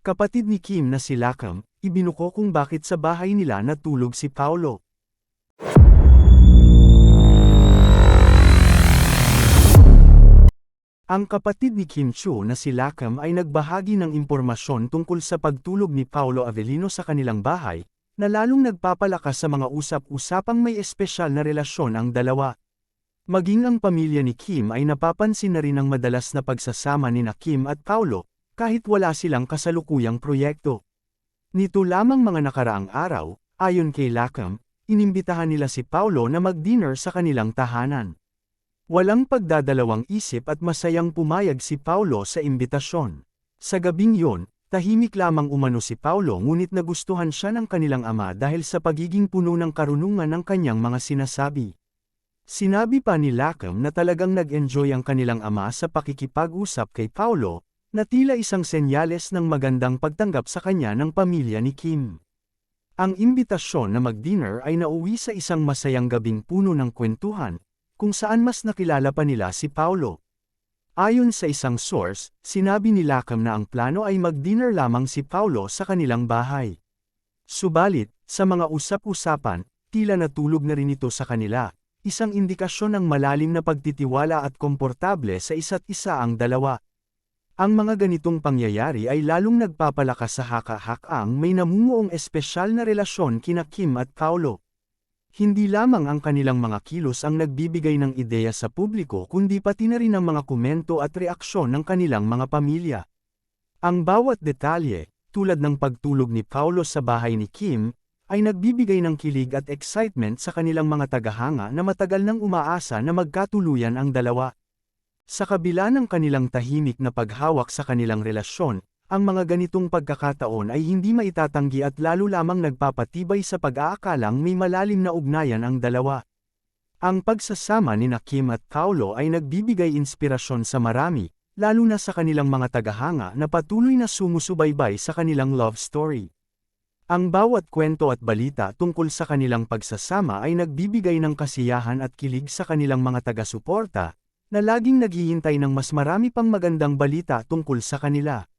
Kapatid ni Kim na si Lakam, ibinuko kung bakit sa bahay nila natulog si Paulo. Ang kapatid ni Kim Chu na si Lakam ay nagbahagi ng impormasyon tungkol sa pagtulog ni Paulo Avellino sa kanilang bahay, na lalong nagpapalakas sa mga usap-usapang may espesyal na relasyon ang dalawa. Maging ang pamilya ni Kim ay napapansin na rin ang madalas na pagsasama ni Kim at Paulo, kahit wala silang kasalukuyang proyekto. Nito lamang mga nakaraang araw, ayon kay Lakam, inimbitahan nila si Paulo na mag-dinner sa kanilang tahanan. Walang pagdadalawang isip at masayang pumayag si Paulo sa imbitasyon. Sa gabing yon, tahimik lamang umano si Paulo ngunit nagustuhan siya ng kanilang ama dahil sa pagiging puno ng karunungan ng kanyang mga sinasabi. Sinabi pa ni Lakam na talagang nag-enjoy ang kanilang ama sa pakikipag-usap kay Paulo, na tila isang senyales ng magandang pagtanggap sa kanya ng pamilya ni Kim. Ang imbitasyon na mag-dinner ay nauwi sa isang masayang gabing puno ng kwentuhan, kung saan mas nakilala pa nila si Paulo. Ayon sa isang source, sinabi ni Lakam na ang plano ay mag-dinner lamang si Paulo sa kanilang bahay. Subalit, sa mga usap-usapan, tila natulog na rin ito sa kanila, isang indikasyon ng malalim na pagtitiwala at komportable sa isa't isa ang dalawa. Ang mga ganitong pangyayari ay lalong nagpapalakas sa haka-hakang may namumuong espesyal na relasyon kina Kim at Paulo. Hindi lamang ang kanilang mga kilos ang nagbibigay ng ideya sa publiko kundi pati na rin ang mga komento at reaksyon ng kanilang mga pamilya. Ang bawat detalye, tulad ng pagtulog ni Paulo sa bahay ni Kim, ay nagbibigay ng kilig at excitement sa kanilang mga tagahanga na matagal nang umaasa na magkatuluyan ang dalawa. Sa kabila ng kanilang tahimik na paghawak sa kanilang relasyon, ang mga ganitong pagkakataon ay hindi maitatanggi at lalo lamang nagpapatibay sa pag-aakalang may malalim na ugnayan ang dalawa. Ang pagsasama ni Kim at Paulo ay nagbibigay inspirasyon sa marami, lalo na sa kanilang mga tagahanga na patuloy na sumusubaybay sa kanilang love story. Ang bawat kwento at balita tungkol sa kanilang pagsasama ay nagbibigay ng kasiyahan at kilig sa kanilang mga taga-suporta, na laging naghihintay ng mas marami pang magandang balita tungkol sa kanila.